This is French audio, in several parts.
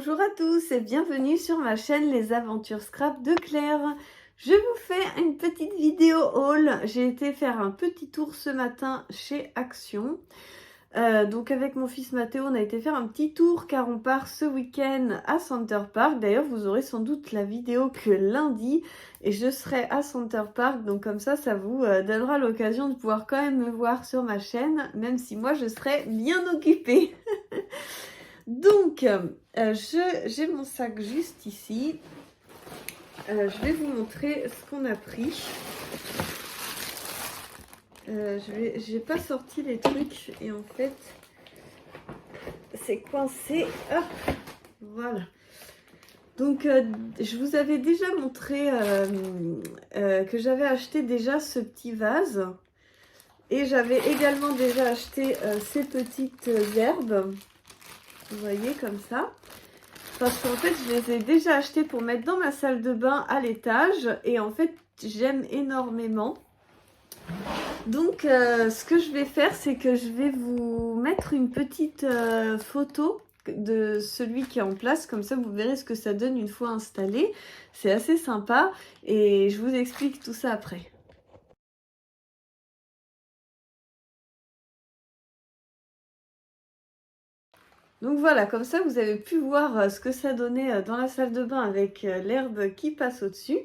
Bonjour à tous et bienvenue sur ma chaîne Les Aventures Scrap de Claire. Je vous fais une petite vidéo haul. J'ai été faire un petit tour ce matin chez Action. Donc avec mon fils Mathéo, on a été faire un petit tour car on part ce week-end à Center Park. D'ailleurs, vous aurez sans doute la vidéo que lundi et je serai à Center Park. Donc comme ça vous donnera l'occasion de pouvoir quand même me voir sur ma chaîne, même si moi je serai bien occupée. Donc, j'ai mon sac juste ici. Je vais vous montrer ce qu'on a pris. J'ai pas sorti les trucs et en fait, c'est coincé. Hop, voilà. Donc, je vous avais déjà montré que j'avais acheté déjà ce petit vase. Et j'avais également déjà acheté ces petites herbes. Vous voyez, comme ça. Parce qu'en fait, je les ai déjà achetés pour mettre dans ma salle de bain à l'étage. Et en fait, j'aime énormément. Donc, ce que je vais faire, c'est que je vais vous mettre une petite photo de celui qui est en place. Comme ça, vous verrez ce que ça donne une fois installé. C'est assez sympa. Et je vous explique tout ça après. Donc voilà, comme ça vous avez pu voir ce que ça donnait dans la salle de bain avec l'herbe qui passe au-dessus.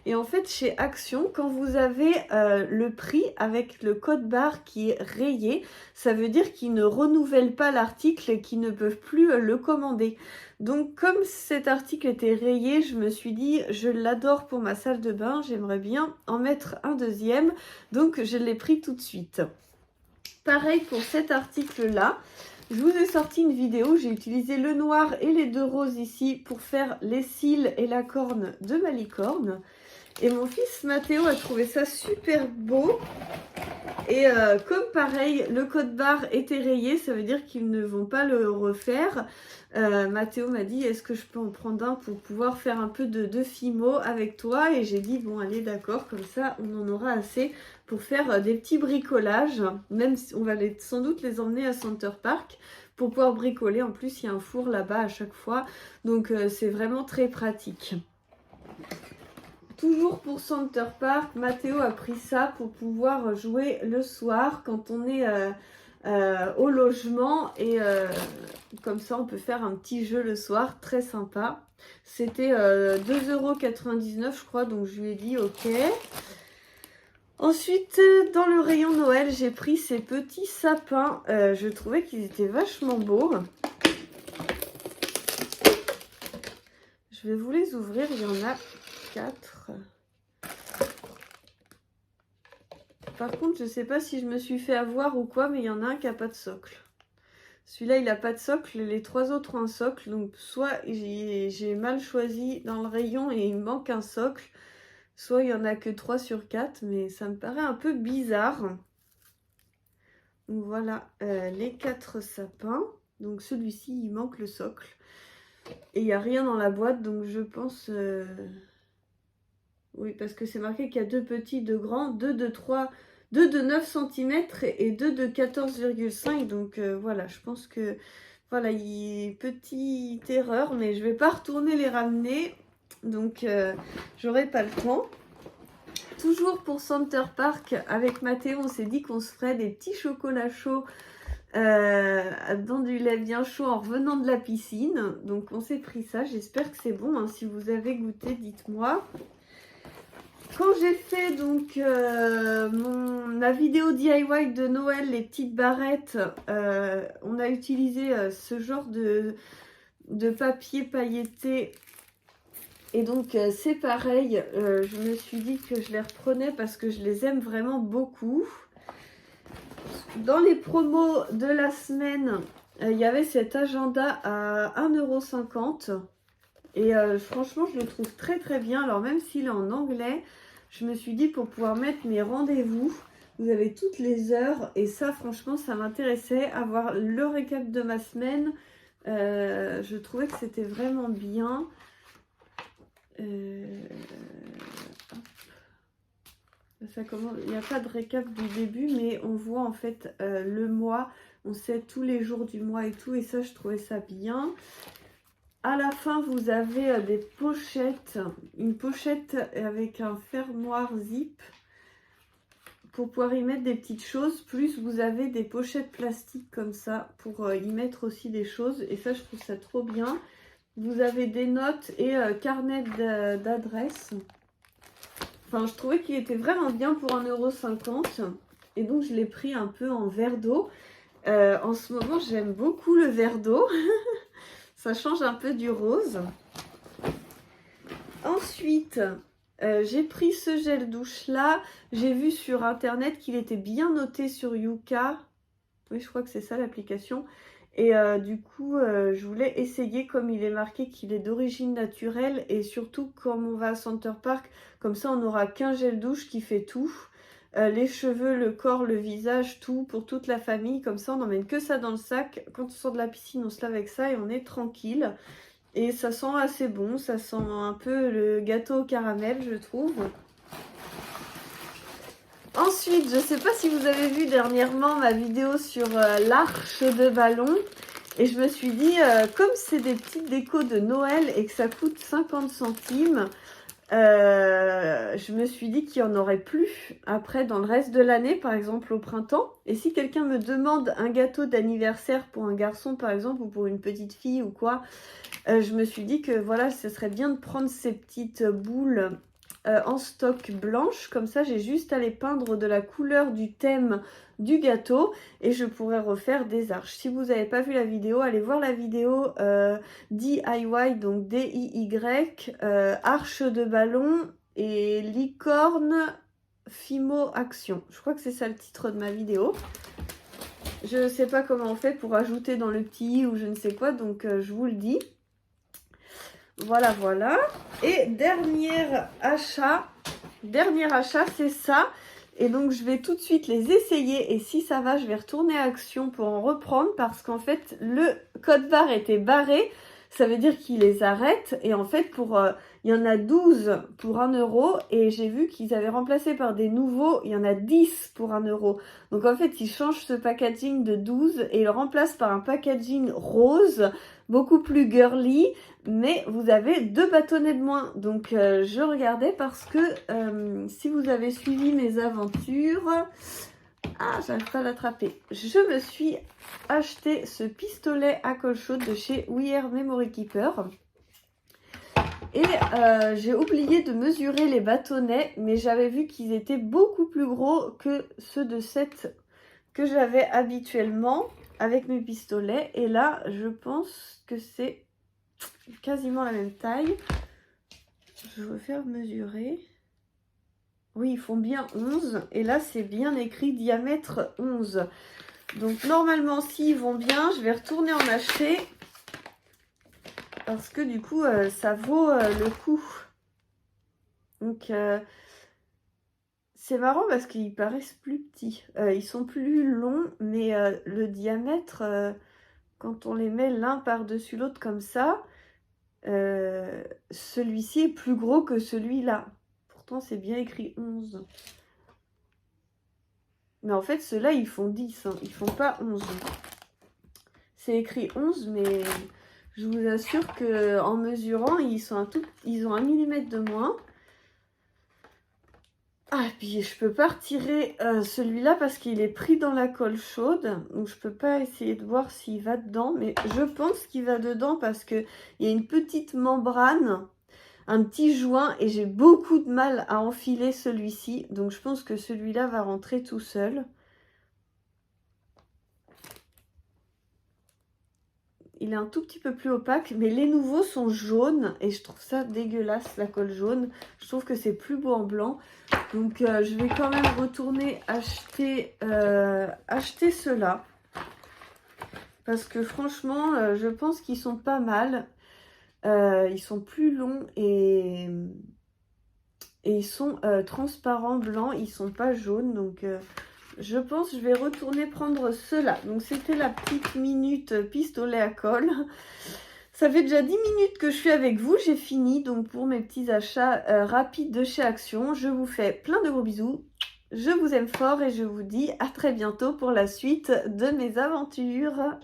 Et en fait chez Action, quand vous avez le prix avec le code barre qui est rayé, ça veut dire qu'ils ne renouvellent pas l'article et qu'ils ne peuvent plus le commander. Donc comme cet article était rayé, je me suis dit je l'adore pour ma salle de bain, j'aimerais bien en mettre un deuxième. Donc je l'ai pris tout de suite. Pareil pour cet article-là. Je vous ai sorti une vidéo, j'ai utilisé le noir et les deux roses ici pour faire les cils et la corne de ma licorne. Et mon fils Mathéo a trouvé ça super beau. Et comme pareil, le code barre était rayé, ça veut dire qu'ils ne vont pas le refaire. Mathéo m'a dit, est-ce que je peux en prendre un pour pouvoir faire un peu de fimo avec toi? Et j'ai dit, bon allez d'accord, comme ça on en aura assez pour faire des petits bricolages. Même si on va sans doute les emmener à Center Park pour pouvoir bricoler. En plus, il y a un four là-bas à chaque fois. Donc c'est vraiment très pratique. Toujours pour Center Park, Mathéo a pris ça pour pouvoir jouer le soir quand on est au logement. Et comme ça, on peut faire un petit jeu le soir, très sympa. C'était 2,99 € je crois, donc je lui ai dit ok. Ensuite, dans le rayon Noël, j'ai pris ces petits sapins. Je trouvais qu'ils étaient vachement beaux. Je vais vous les ouvrir, il y en a 4. Par contre, je ne sais pas si je me suis fait avoir ou quoi, mais il y en a un qui n'a pas de socle. Celui-là, il n'a pas de socle, les 3 autres ont un socle. Donc, soit j'ai mal choisi dans le rayon et il me manque un socle, soit il n'y en a que 3 sur 4, mais ça me paraît un peu bizarre. Donc, voilà les 4 sapins. Donc, celui-ci, il manque le socle. Et il n'y a rien dans la boîte, donc je pense... Oui, parce que c'est marqué qu'il y a 2 petits, 2 grands, 2 de 3... 2 de 9 cm et 2 de 14,5. Donc voilà, je pense que voilà, petite erreur, mais je vais pas retourner les ramener. Donc j'aurai pas le temps. Toujours pour Center Park, avec Mathéo, on s'est dit qu'on se ferait des petits chocolats chauds dans du lait bien chaud en revenant de la piscine. Donc on s'est pris ça, j'espère que c'est bon, hein. Si vous avez goûté, dites-moi. Quand j'ai fait donc ma vidéo DIY de Noël, les petites barrettes, on a utilisé ce genre de papier pailleté. Et donc c'est pareil, je me suis dit que je les reprenais parce que je les aime vraiment beaucoup. Dans les promos de la semaine, il y avait cet agenda à 1,50 €. Et franchement, je le trouve très très bien. Alors même s'il est en anglais, je me suis dit pour pouvoir mettre mes rendez-vous, vous avez toutes les heures. Et ça, franchement, ça m'intéressait. Avoir le récap de ma semaine, je trouvais que c'était vraiment bien. Ça commence, il n'y a pas de récap du début, mais on voit en fait le mois. On sait tous les jours du mois et tout. Et ça, je trouvais ça bien. À la fin, vous avez des pochettes, une pochette avec un fermoir zip pour pouvoir y mettre des petites choses. Plus vous avez des pochettes plastiques comme ça pour y mettre aussi des choses. Et ça, je trouve ça trop bien. Vous avez des notes et carnet d'adresse. Enfin, je trouvais qu'il était vraiment bien pour 1,50 €. Et donc, je l'ai pris un peu en verre d'eau. En ce moment, j'aime beaucoup le verre d'eau. Ça change un peu du rose. Ensuite, j'ai pris ce gel douche là. J'ai vu sur internet qu'il était bien noté sur Yuka. Oui, je crois que c'est ça l'application. Et du coup, je voulais essayer comme il est marqué qu'il est d'origine naturelle. Et surtout, comme on va à Center Park, comme ça, on n'aura qu'un gel douche qui fait tout. Les cheveux, le corps, le visage, tout pour toute la famille. Comme ça, on n'emmène que ça dans le sac. Quand on sort de la piscine, on se lave avec ça et on est tranquille. Et ça sent assez bon. Ça sent un peu le gâteau au caramel, je trouve. Ensuite, je ne sais pas si vous avez vu dernièrement ma vidéo sur l'arche de ballon. Et je me suis dit, comme c'est des petites décos de Noël et que ça coûte 50 centimes, je me suis dit qu'il n'y en aurait plus après dans le reste de l'année, par exemple au printemps. Et si quelqu'un me demande un gâteau d'anniversaire pour un garçon, par exemple, ou pour une petite fille ou quoi, je me suis dit que voilà, ce serait bien de prendre ces petites boules en stock blanche, comme ça j'ai juste à les peindre de la couleur du thème du gâteau et je pourrais refaire des arches. Si vous n'avez pas vu la vidéo, allez voir la vidéo DIY, donc DIY, arche de ballon et licorne Fimo Action. Je crois que c'est ça le titre de ma vidéo. Je ne sais pas comment on fait pour ajouter dans le petit ou je ne sais quoi, donc je vous le dis. Voilà, voilà. Et dernier achat, c'est ça. Et donc, je vais tout de suite les essayer. Et si ça va, je vais retourner à Action pour en reprendre. Parce qu'en fait, le code barre était barré. Ça veut dire qu'ils les arrêtent. Et en fait, il y en a 12 pour 1 €. Et j'ai vu qu'ils avaient remplacé par des nouveaux. Il y en a 10 pour 1 €. Donc, en fait, ils changent ce packaging de 12 et ils le remplacent par un packaging rose, beaucoup plus girly. Mais vous avez 2 bâtonnets de moins. Donc, je regardais parce que si vous avez suivi mes aventures... Ah, j'arrive pas à l'attraper. Je me suis acheté ce pistolet à colle chaude de chez We Are Memory Keeper. Et j'ai oublié de mesurer les bâtonnets, mais j'avais vu qu'ils étaient beaucoup plus gros que ceux de cette que j'avais habituellement avec mes pistolets. Et là, je pense que c'est quasiment la même taille. Je vais faire mesurer. Oui, ils font bien 11. Et là, c'est bien écrit diamètre 11. Donc, normalement, s'ils vont bien, je vais retourner en acheter. Parce que du coup, ça vaut le coup. Donc, c'est marrant parce qu'ils paraissent plus petits. Ils sont plus longs, mais le diamètre, quand on les met l'un par-dessus l'autre comme ça, celui-ci est plus gros que celui-là. Pourtant, c'est bien écrit 11. Mais en fait, ceux-là, ils font 10. Hein. Ils font pas 11. C'est écrit 11, mais je vous assure qu'en mesurant, ils ont 1 mm de moins. Ah, et puis je peux pas retirer celui-là parce qu'il est pris dans la colle chaude. Donc, je peux pas essayer de voir s'il va dedans. Mais je pense qu'il va dedans parce qu'il y a une petite membrane, un petit joint. Et j'ai beaucoup de mal à enfiler celui-ci. Donc, je pense que celui-là va rentrer tout seul. Il est un tout petit peu plus opaque, mais les nouveaux sont jaunes et je trouve ça dégueulasse, la colle jaune. Je trouve que c'est plus beau en blanc. Donc, je vais quand même retourner acheter ceux-là. Parce que franchement, je pense qu'ils sont pas mal. Ils sont plus longs et ils sont transparents, blancs. Ils sont pas jaunes, donc... je pense que je vais retourner prendre ceux-là. Donc, c'était la petite minute pistolet à colle. Ça fait déjà 10 minutes que je suis avec vous. J'ai fini donc pour mes petits achats rapides de chez Action. Je vous fais plein de gros bisous. Je vous aime fort et je vous dis à très bientôt pour la suite de mes aventures.